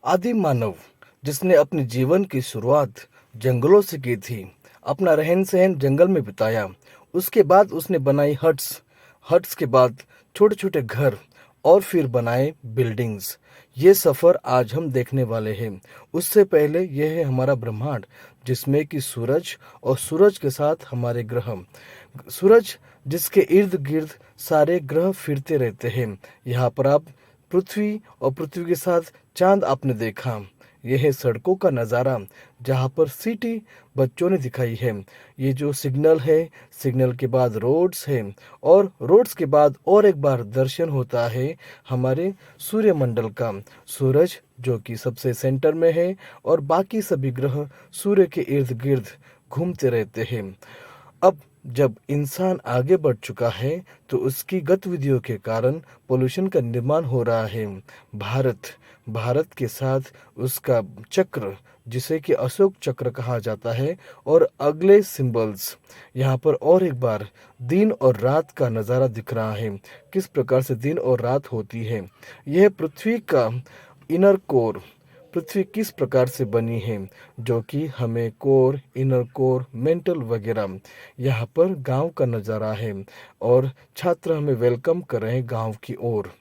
आदिम मानव जिसने अपने जीवन की शुरुआत जंगलों से की थी, अपना रहन सहन जंगल में बिताया। उसके बाद उसने बनाई हट्स, हट्स के बाद छोटे छोटे घर और फिर बनाए बिल्डिंग्स। ये सफ़र आज हम देखने वाले हैं। उससे पहले यह है हमारा ब्रह्मांड, जिसमें कि सूरज और सूरज के साथ हमारे ग्रह, सूरज जिसके इर्द गिर्द सारे ग्रह फिरते रहते हैं। यहाँ पर आप पृथ्वी और पृथ्वी के साथ चांद आपने देखा। यह है सड़कों का नज़ारा, जहाँ पर सिटी बच्चों ने दिखाई है। ये जो सिग्नल है, सिग्नल के बाद रोड्स है, और रोड्स के बाद और एक बार दर्शन होता है हमारे सूर्यमंडल का। सूरज जो कि सबसे सेंटर में है और बाकी सभी ग्रह सूर्य के इर्द गिर्द घूमते रहते हैं। अब जब इंसान आगे बढ़ चुका है तो उसकी गतिविधियों के कारण पोल्यूशन का निर्माण हो रहा है। भारत भारत के साथ उसका चक्र, जिसे कि अशोक चक्र कहा जाता है, और अगले सिंबल्स यहाँ पर और एक बार दिन और रात का नज़ारा दिख रहा है। किस प्रकार से दिन और रात होती है। यह पृथ्वी का इनर कोर, पृथ्वी किस प्रकार से बनी है, जो कि हमें कोर, इनर कोर, मेंटल वगैरह, यहाँ पर गांव का नज़ारा है। और छात्र हमें वेलकम कर रहे हैं गांव की ओर।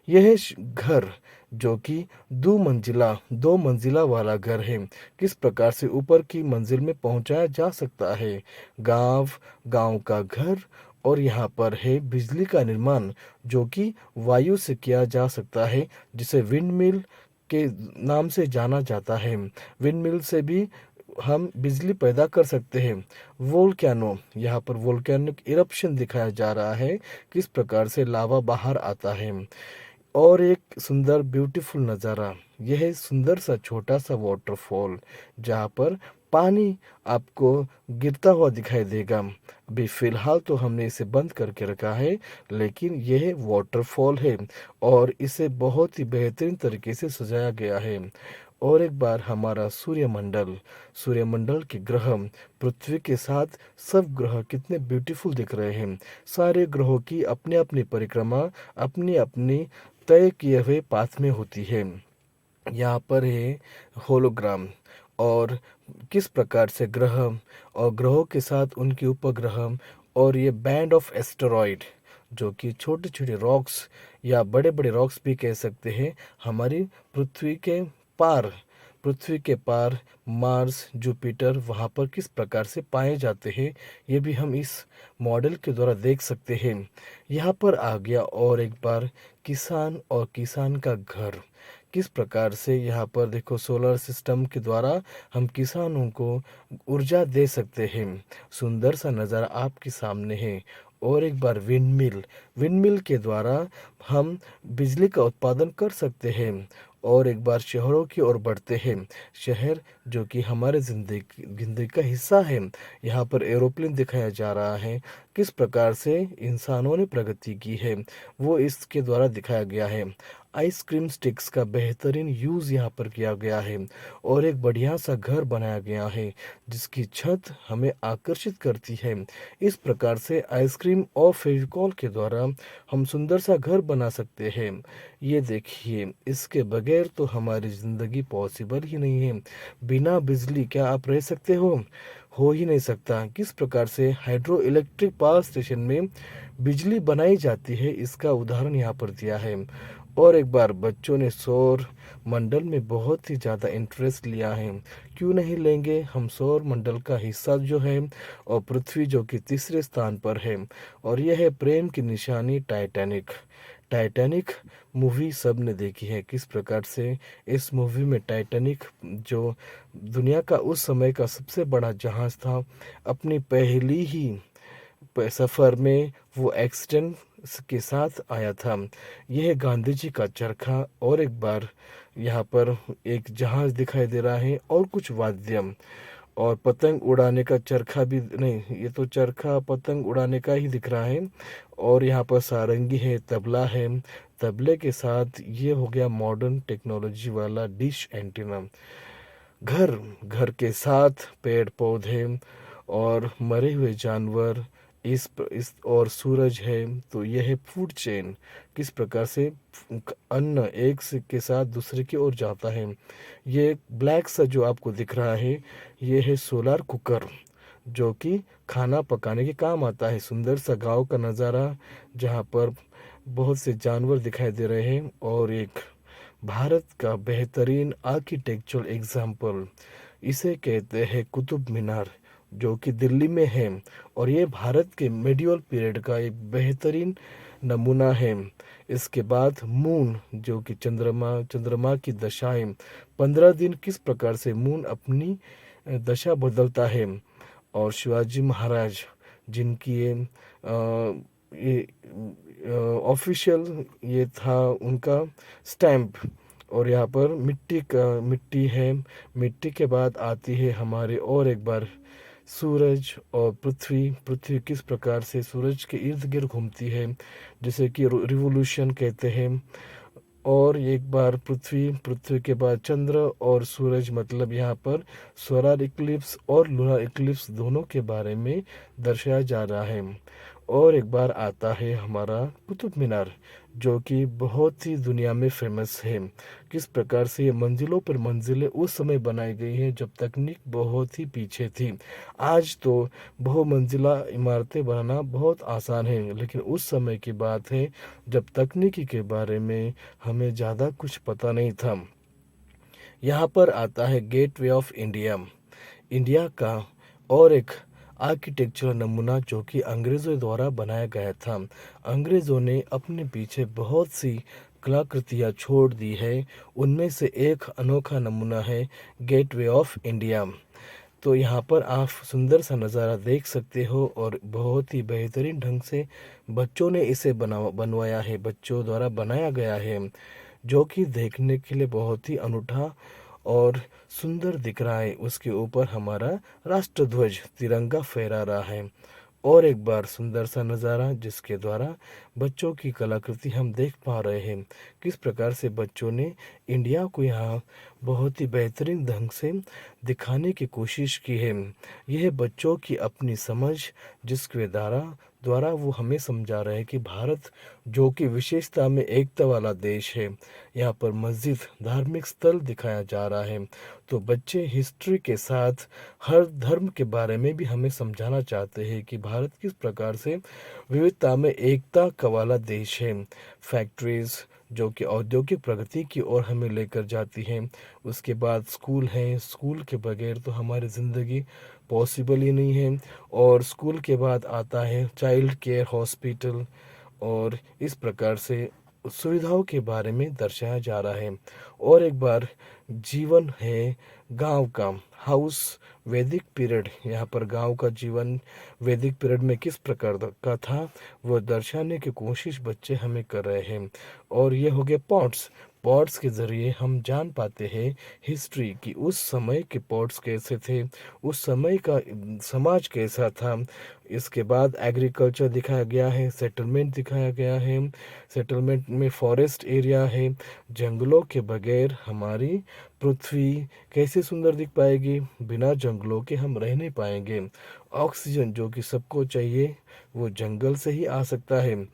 यह घर जो कि दो मंजिला वाला घर है, किस प्रकार से ऊपर की मंजिल में पहुंचाया जा सकता है। गांव, गांव का घर, और यहाँ पर है बिजली का निर्माण, जो कि वायु से किया जा सकता है, जिसे विंड मिल के नाम से जाना जाता है। विंड मिल से भी हम बिजली पैदा कर सकते हैं। वोल्केनो, यहाँ पर वोल्केनिक इरप्शन दिखाया जा रहा है, किस प्रकार से लावा बाहर आता है। और एक सुंदर ब्यूटीफुल नज़ारा, यह है सुंदर सा छोटा सा वाटरफॉल, जहाँ पर पानी आपको गिरता हुआ दिखाई देगा। अभी फिलहाल तो हमने इसे बंद करके रखा है, लेकिन यह वाटरफॉल है और इसे बहुत ही बेहतरीन तरीके से सजाया गया है। और एक बार हमारा सूर्यमंडल, सूर्यमंडल के ग्रह पृथ्वी के साथ सब ग्रह कितने ब्यूटीफुल दिख रहे हैं। सारे ग्रहों की अपनी अपनी परिक्रमा अपनी अपनी तय किए हुए पाथ में होती है। यहाँ पर है होलोग्राम, और किस प्रकार से ग्रह और ग्रहों के साथ उनके उपग्रह, और ये बैंड ऑफ एस्टेरॉइड, जो कि छोटे छोटे रॉक्स या बड़े बड़े रॉक्स भी कह सकते हैं, हमारी पृथ्वी के पार, पृथ्वी के पार मार्स, जुपिटर, वहाँ पर किस प्रकार से पाए जाते हैं, ये भी हम इस मॉडल के द्वारा देख सकते हैं। यहाँ पर आ गया और एक बार किसान और किसान का घर, किस प्रकार से यहाँ पर देखो सोलर सिस्टम के द्वारा हम किसानों को ऊर्जा दे सकते हैं। सुंदर सा नज़ारा आपके सामने है। और एक बार विंड मिल, विंड मिल के द्वारा हम बिजली का उत्पादन कर सकते हैं। और एक बार शहरों की ओर बढ़ते हैं। शहर जो कि हमारे जिंदगी का हिस्सा है। यहाँ पर एरोप्लेन दिखाया जा रहा है, किस प्रकार से इंसानों ने प्रगति की है वो इसके द्वारा दिखाया गया है। आइसक्रीम स्टिक्स का बेहतरीन यूज़ यहाँ पर किया गया है। और एक बढ़िया सा घर बनाया गया है, जिसकी छत हमें आकर्षित करती है। इस प्रकार से आइसक्रीम और फेविकॉल के द्वारा हम सुंदर सा घर बना सकते हैं। ये देखिए, इसके बगैर तो हमारी ज़िंदगी पॉसिबल ही नहीं है। बिना बिजली क्या आप रह सकते हो ही नहीं सकता। किस प्रकार से हाइड्रो इलेक्ट्रिक पावर स्टेशन में बिजली बनाई जाती है, इसका उदाहरण यहाँ पर दिया है। और एक बार बच्चों ने सौर मंडल में बहुत ही ज़्यादा इंटरेस्ट लिया है। क्यों नहीं लेंगे, हम सौर मंडल का हिस्सा जो है, और पृथ्वी जो कि तीसरे स्थान पर है। और यह है प्रेम की निशानी टाइटैनिक। टाइटैनिक मूवी सब ने देखी है, किस प्रकार से इस मूवी में टाइटैनिक जो दुनिया का उस समय का सबसे बड़ा जहाज़ था, अपनी पहली ही सफ़र में वो एक्सीडेंट के साथ आया था। यह गांधी जी का चरखा। और एक बार यहाँ पर एक जहाज़ दिखाई दे रहा है और कुछ वाद्य, और पतंग उड़ाने का चरखा भी नहीं, ये तो चरखा पतंग उड़ाने का ही दिख रहा है। और यहाँ पर सारंगी है, तबला है। तबले के साथ ये हो गया मॉडर्न टेक्नोलॉजी वाला डिश एंटीना। घर, घर के साथ पेड़ पौधे और मरे हुए जानवर, इस और सूरज है, तो यह है फूड चेन, किस प्रकार से अन्न एक से के साथ दूसरे की ओर जाता है। ये ब्लैक सा जो आपको दिख रहा है, ये है सोलर कुकर, जो कि खाना पकाने के काम आता है। सुंदर सा गांव का नज़ारा, जहाँ पर बहुत से जानवर दिखाई दे रहे हैं, और एक भारत का बेहतरीन आर्किटेक्चरल एग्जाम्पल, इसे कहते हैं कुतुब मीनार, जो कि दिल्ली में है। और ये भारत के मेडिवल पीरियड का एक बेहतरीन नमूना है। इसके बाद मून, जो कि चंद्रमा की दशाएं, 15 दिन किस प्रकार से मून अपनी दशा बदलता है। और शिवाजी महाराज, जिनकी ये ऑफिशियल ये था उनका स्टैम्प। और यहाँ पर मिट्टी है। मिट्टी के बाद आती है हमारे और एक बार सूरज और पृथ्वी। पृथ्वी किस प्रकार से सूरज के इर्द गिर्द घूमती है, जिसे कि रिवोल्यूशन कहते हैं। और एक बार पृथ्वी, पृथ्वी के बाद चंद्र और सूरज, मतलब यहाँ पर सोलर इक्लिप्स और लूनर इक्लिप्स दोनों के बारे में दर्शाया जा रहा है। और एक बार आता है हमारा कुतुब मीनार, जो कि बहुत ही दुनिया में फेमस है। किस प्रकार से ये मंजिलों पर मंजिलें उस समय बनाई गई हैं जब तकनीक बहुत ही पीछे थी। आज तो बहुमंजिला इमारतें बनाना बहुत आसान है, लेकिन उस समय की बात है जब तकनीकी के बारे में हमें ज़्यादा कुछ पता नहीं था। यहाँ पर आता है गेटवे ऑफ इंडिया, इंडिया का और एक आर्किटेक्चरल नमूना, जो कि अंग्रेज़ों द्वारा बनाया गया था। अंग्रेज़ों ने अपने पीछे बहुत सी कलाकृतियाँ छोड़ दी है, उनमें से एक अनोखा नमूना है गेटवे ऑफ इंडिया। तो यहाँ पर आप सुंदर सा नज़ारा देख सकते हो, और बहुत ही बेहतरीन ढंग से बच्चों ने इसे बनवाया है, बच्चों द्वारा बनाया गया है, जो कि देखने के लिए बहुत ही अनूठा और सुंदर दिख रहा है। उसके ऊपर हमारा राष्ट्रध्वज तिरंगा फहरा रहा है। और एक बार सुंदर सा नज़ारा, जिसके द्वारा बच्चों की कलाकृति हम देख पा रहे हैं, किस प्रकार से बच्चों ने इंडिया को यहाँ बहुत ही बेहतरीन ढंग से दिखाने की कोशिश की है। यह बच्चों की अपनी समझ, जिसके द्वारा द्वारा वो हमें समझा रहे हैं कि भारत, जो कि विशेषता में एकता वाला देश है, यहाँ पर मस्जिद, धार्मिक स्थल दिखाया जा रहा है। तो बच्चे हिस्ट्री के साथ हर धर्म के बारे में भी हमें समझाना चाहते हैं कि भारत किस प्रकार से विविधता में एकता का वाला देश है। फैक्ट्रीज, जो कि औद्योगिक प्रगति की ओर हमें लेकर जाती हैं। उसके बाद स्कूल हैं, स्कूल के बगैर तो हमारी ज़िंदगी पॉसिबल ही नहीं है। और स्कूल के बाद आता है चाइल्ड केयर हॉस्पिटल, और इस प्रकार से सुविधाओं के बारे में दर्शाया जा रहा है। और एक बार जीवन है गांव का, हाउस, वैदिक पीरियड, यहाँ पर गांव का जीवन वैदिक पीरियड में किस प्रकार का था, वो दर्शाने की कोशिश बच्चे हमें कर रहे हैं। और ये हो गए पॉट्स। पॉट्स के ज़रिए हम जान पाते हैं हिस्ट्री की, उस समय के पॉट्स कैसे थे, उस समय का समाज कैसा था। इसके बाद एग्रीकल्चर दिखाया गया है, सेटलमेंट दिखाया गया है। सेटलमेंट में फॉरेस्ट एरिया है। जंगलों के बगैर हमारी पृथ्वी कैसे सुंदर दिख पाएगी, बिना जंगलों के हम रह नहीं पाएंगे। ऑक्सीजन, जो कि सबको चाहिए, वो जंगल से ही आ सकता है।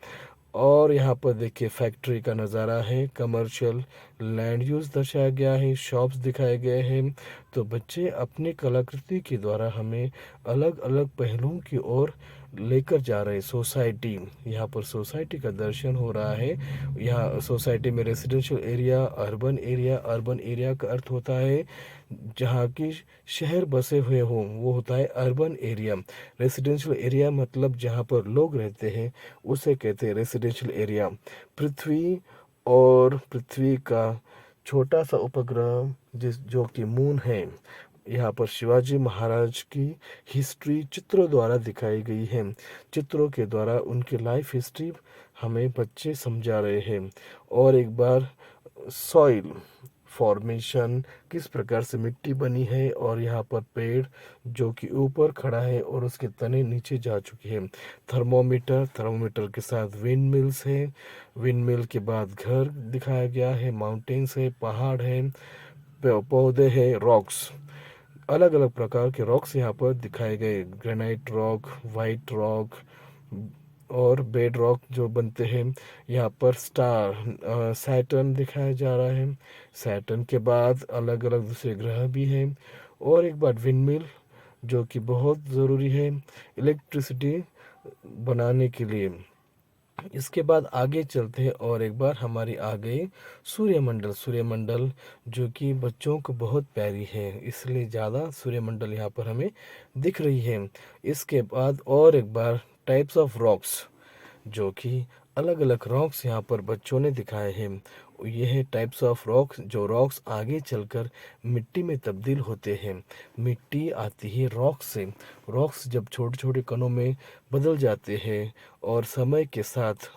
और यहाँ पर देखिए फैक्ट्री का नज़ारा है, कमर्शियल लैंड यूज़ दर्शाया गया है, शॉप्स दिखाए गए हैं। तो बच्चे अपनी कलाकृति के द्वारा हमें अलग अलग पहलुओं की ओर लेकर जा रहे हैं। सोसाइटी, यहाँ पर सोसाइटी का दर्शन हो रहा है। यहाँ सोसाइटी में residential area, urban area. Urban area का अर्थ होता है जहाँ की शहर बसे हुए हों, वो होता है अर्बन एरिया। रेजिडेंशियल एरिया मतलब जहाँ पर लोग रहते हैं, उसे कहते हैं रेजिडेंशियल एरिया। पृथ्वी, और पृथ्वी का छोटा सा उपग्रह जो कि मून है, यहाँ पर शिवाजी महाराज की हिस्ट्री चित्रों द्वारा दिखाई गई है। चित्रों के द्वारा उनकी लाइफ हिस्ट्री हमें बच्चे समझा रहे हैं। और एक बार सॉइल फॉर्मेशन, किस प्रकार से मिट्टी बनी है, और यहाँ पर पेड़ जो कि ऊपर खड़ा है और उसके तने नीचे जा चुके हैं। थर्मोमीटर, थर्मोमीटर के साथ विंड मिल्स है। विंड मिल के बाद घर दिखाया गया है, माउंटेन्स है, पहाड़ है, पौधे हैं, रॉक्स, अलग अलग प्रकार के रॉक्स यहाँ पर दिखाए गए। ग्रेनाइट रॉक, वाइट रॉक, और बेड रॉक जो बनते हैं। यहाँ पर स्टार सैटर्न दिखाया जा रहा है। सैटर्न के बाद अलग अलग दूसरे ग्रह भी हैं। और एक बार विंडमिल जो कि बहुत ज़रूरी है इलेक्ट्रिसिटी बनाने के लिए। इसके बाद आगे चलते हैं और एक बार हमारी आ गई सूर्यमंडल। सूर्यमंडल जो कि बच्चों को बहुत प्यारी है, इसलिए ज़्यादा सूर्यमंडल यहाँ पर हमें दिख रही है। इसके बाद और एक बार टाइप्स ऑफ रॉक्स जो कि अलग अलग रॉक्स यहाँ पर बच्चों ने दिखाए हैं। ये है टाइप्स ऑफ रॉक्स, जो रॉक्स आगे चलकर मिट्टी में तब्दील होते हैं। मिट्टी आती है रॉक्स से। रॉक्स जब छोटे छोटे कणों में बदल जाते हैं और समय के साथ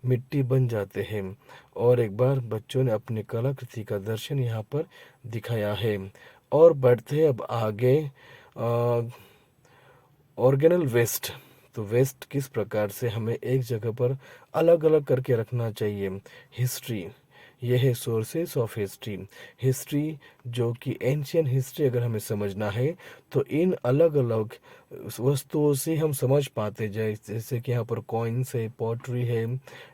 मिट्टी बन जाते हैं। और एक बार बच्चों ने अपनी कलाकृति का दर्शन यहाँ पर दिखाया है। और बढ़ते हैं अब आगे ऑर्गेनल वेस्ट। तो वेस्ट किस प्रकार से हमें एक जगह पर अलग अलग करके रखना चाहिए। हिस्ट्री, यह है सोर्सेस ऑफ हिस्ट्री। हिस्ट्री जो कि एंशियन हिस्ट्री अगर हमें समझना है तो इन अलग अलग वस्तुओं से हम समझ पाते जाए। जैसे कि यहाँ पर कॉइन्स है, पॉटरी है,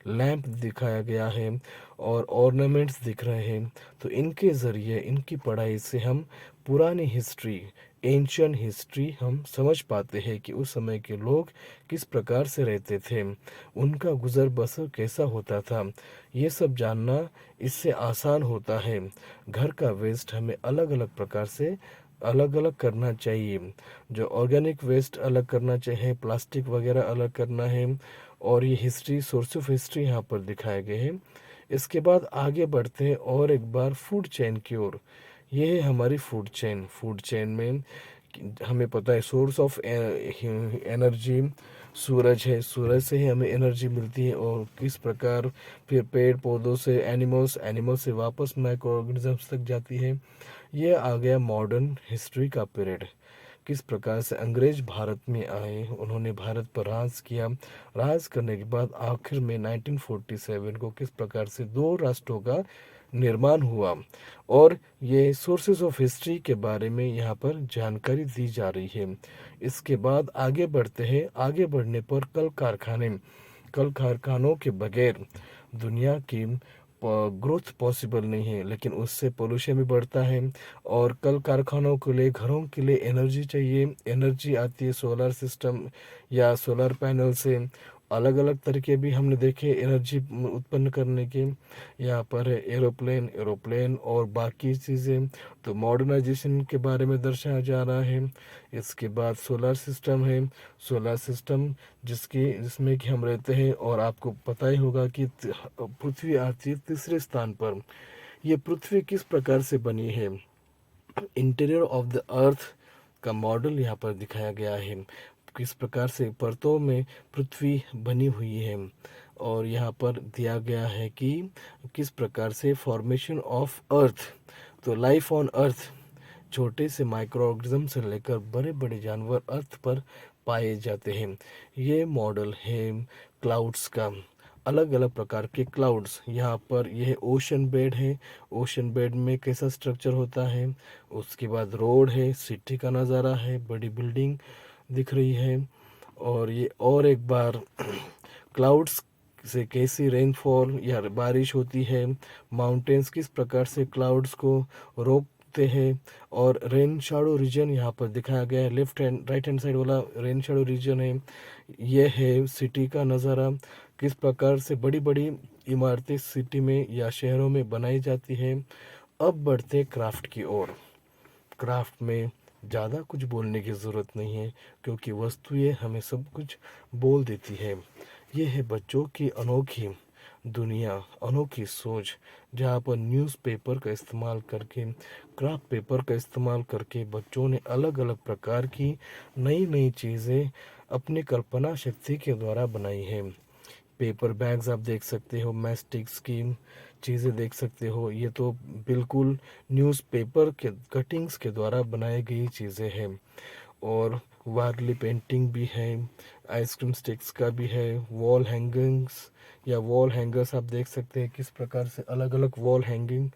लैंप दिखाया गया है और ऑर्नामेंट्स दिख रहे हैं। तो इनके ज़रिए, इनकी पढ़ाई से हम पुरानी हिस्ट्री, एंशियन हिस्ट्री हम समझ पाते हैं कि उस समय के लोग किस प्रकार से रहते थे, उनका गुजर बसर कैसा होता था। ये सब जानना इससे आसान होता है। घर का वेस्ट हमें अलग अलग प्रकार से अलग अलग करना चाहिए। जो ऑर्गेनिक वेस्ट अलग करना चाहिए, प्लास्टिक वगैरह अलग करना है। और ये हिस्ट्री, सोर्स ऑफ हिस्ट्री यहाँ पर दिखाए गए हैं। इसके बाद आगे बढ़ते हैं और एक बार फूड चेन की ओर। ये है हमारी फूड चेन। फूड चेन में हमें पता है सोर्स ऑफ एनर्जी सूरज है। सूरज से ही हमें एनर्जी मिलती है। और किस प्रकार फिर पेड़ पौधों से एनिमल्स, एनिमल से वापस माइक्रो ऑर्गेनिजम्स तक जाती है। ये आ गया मॉडर्न हिस्ट्री का पीरियड। किस प्रकार से अंग्रेज भारत में आए, उन्होंने भारत पर राज किया। राज करने के बाद आखिर में 1947 को किस प्रकार से दो राष्ट्रों का निर्माण हुआ। और ये सोर्सेज ऑफ हिस्ट्री के बारे में यहाँ पर जानकारी दी जा रही है। इसके बाद आगे बढ़ते हैं। आगे बढ़ने पर कल कारखाने, कल कारखानों के बगैर दुनिया की ग्रोथ पॉसिबल नहीं है, लेकिन उससे पोल्यूशन भी बढ़ता है। और कल कारखानों के लिए, घरों के लिए एनर्जी चाहिए। एनर्जी आती है सोलर सिस्टम या सोलर पैनल से। अलग अलग तरीके भी हमने देखे एनर्जी उत्पन्न करने के। यहाँ पर है एरोप्लेन, एरोप्लेन और बाकी चीज़ें। तो मॉडर्नाइजेशन के बारे में दर्शाया जा रहा है। इसके बाद सोलर सिस्टम है। सोलर सिस्टम जिसमें कि हम रहते हैं। और आपको पता ही होगा कि पृथ्वी आती है तीसरे स्थान पर। ये पृथ्वी किस प्रकार से बनी है, इंटीरियर ऑफ द अर्थ का मॉडल यहाँ पर दिखाया गया है। किस प्रकार से परतों में पृथ्वी बनी हुई है। और यहाँ पर दिया गया है कि किस प्रकार से फॉर्मेशन ऑफ अर्थ। तो लाइफ ऑन अर्थ, छोटे से माइक्रो ऑर्गेनिज्म से लेकर बड़े बड़े जानवर अर्थ पर पाए जाते हैं। ये मॉडल है क्लाउड्स का। अलग अलग प्रकार के क्लाउड्स, यहाँ पर यह ओशन बेड है। ओशन बेड में कैसा स्ट्रक्चर होता है। उसके बाद रोड है, सिटी का नज़ारा है, बड़ी बिल्डिंग दिख रही है। और ये और एक बार क्लाउड्स से कैसी रेनफॉल या बारिश होती है। माउंटेन्स किस प्रकार से क्लाउड्स को रोकते हैं। और रेन शैडो रीजन यहाँ पर दिखाया गया है। Left hand, right hand side वाला रेन शैडो रीजन है। यह है सिटी का नज़ारा। किस प्रकार से बड़ी बड़ी इमारतें सिटी में या शहरों में बनाई जाती है। अब बढ़ते क्राफ्ट की ओर। क्राफ्ट में ज़्यादा कुछ बोलने की ज़रूरत नहीं है, क्योंकि वस्तुएं हमें सब कुछ बोल देती है। ये है बच्चों की अनोखी दुनिया, अनोखी सोच, जहाँ पर न्यूज़पेपर का इस्तेमाल करके, क्राफ्ट पेपर का इस्तेमाल करके बच्चों ने अलग अलग प्रकार की नई नई चीज़ें अपनी कल्पना शक्ति के द्वारा बनाई है। पेपर बैग्स आप देख सकते हो, मैस्टिक्स की चीज़ें देख सकते हो। ये तो बिल्कुल न्यूज़पेपर के कटिंग्स के द्वारा बनाई गई चीज़ें हैं। और वारली पेंटिंग भी है, आइसक्रीम स्टिक्स का भी है, वॉल हैंगिंग्स या वॉल हैंगर्स आप देख सकते हैं किस प्रकार से अलग अलग वॉल हैंगिंग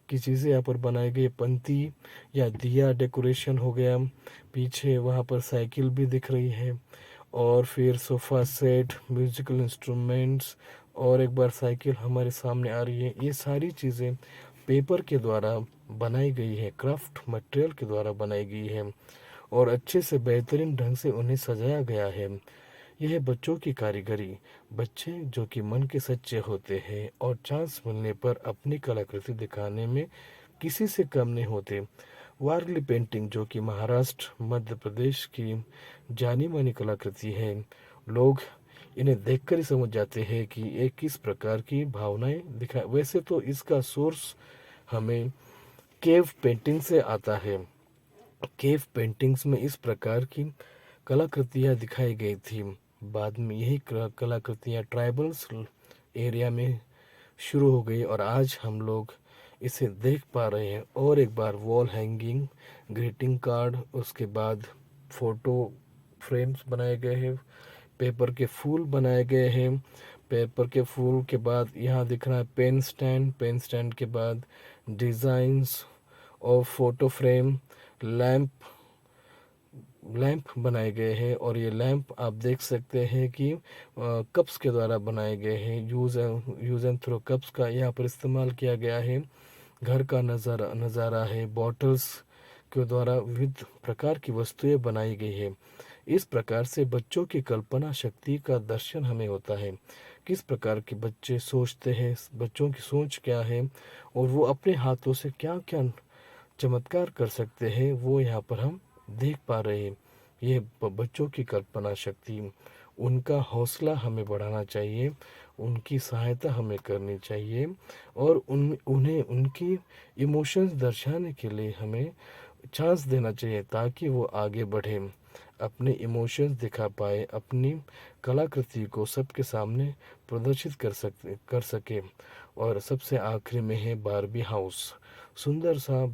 की चीज़ें यहाँ पर बनाई गई। पंती या दिया डेकोरेशन हो गया, पीछे वहाँ पर साइकिल भी दिख रही है। और फिर सोफ़ा सेट, म्यूज़िकल इंस्ट्रूमेंट्स, और एक बार साइकिल हमारे सामने आ रही है। ये सारी चीज़ें पेपर के द्वारा बनाई गई है, क्राफ्ट मटेरियल के द्वारा बनाई गई है, और अच्छे से बेहतरीन ढंग से उन्हें सजाया गया है। यह है बच्चों की कारीगरी। बच्चे जो कि मन के सच्चे होते हैं और चांस मिलने पर अपनी कलाकृति दिखाने में किसी से कम नहीं होते। वारली पेंटिंग जो कि महाराष्ट्र मध्य प्रदेश की जानी मानी कलाकृति है। लोग इन्हें देखकर ही समझ जाते हैं कि ये किस प्रकार की भावनाएं दिखा। वैसे तो इसका सोर्स हमें केव पेंटिंग से आता है। केव पेंटिंग्स में इस प्रकार की कलाकृतियाँ दिखाई गई थी। बाद में यही कलाकृतियाँ ट्राइबल्स एरिया में शुरू हो गई और आज हम लोग इसे देख पा रहे हैं। और एक बार वॉल हैंगिंग, ग्रीटिंग कार्ड, उसके बाद फोटो फ्रेम्स बनाए गए हैं, पेपर के फूल बनाए गए हैं। पेपर के फूल के बाद यहाँ दिख रहा है पेन स्टैंड, पेन स्टैंड के बाद डिज़ाइंस और फोटो फ्रेम, लैंप लैंप बनाए गए हैं। और ये लैंप आप देख सकते हैं कि कप्स के द्वारा बनाए गए हैं। यूज़ एंड थ्रो कप्स का यहाँ पर इस्तेमाल किया गया है। घर का नज़ारा है, बॉटल्स के द्वारा विविध प्रकार की वस्तुएं बनाई गई है। इस प्रकार से बच्चों की कल्पना शक्ति का दर्शन हमें होता है। किस प्रकार के बच्चे सोचते हैं, बच्चों की सोच क्या है, और वो अपने हाथों से क्या क्या चमत्कार कर सकते हैं, वो यहाँ पर हम देख पा रहे हैं। ये बच्चों की कल्पना शक्ति, उनका हौसला हमें बढ़ाना चाहिए, उनकी सहायता हमें करनी चाहिए, और उन्हें उनकी इमोशंस दर्शाने के लिए हमें चांस देना चाहिए ताकि वो आगे बढ़े, अपने इमोशंस दिखा पाए, अपनी कलाकृति को सबके सामने प्रदर्शित कर सके। और सबसे आखिरी में है बारबी हाउस, सुंदर सा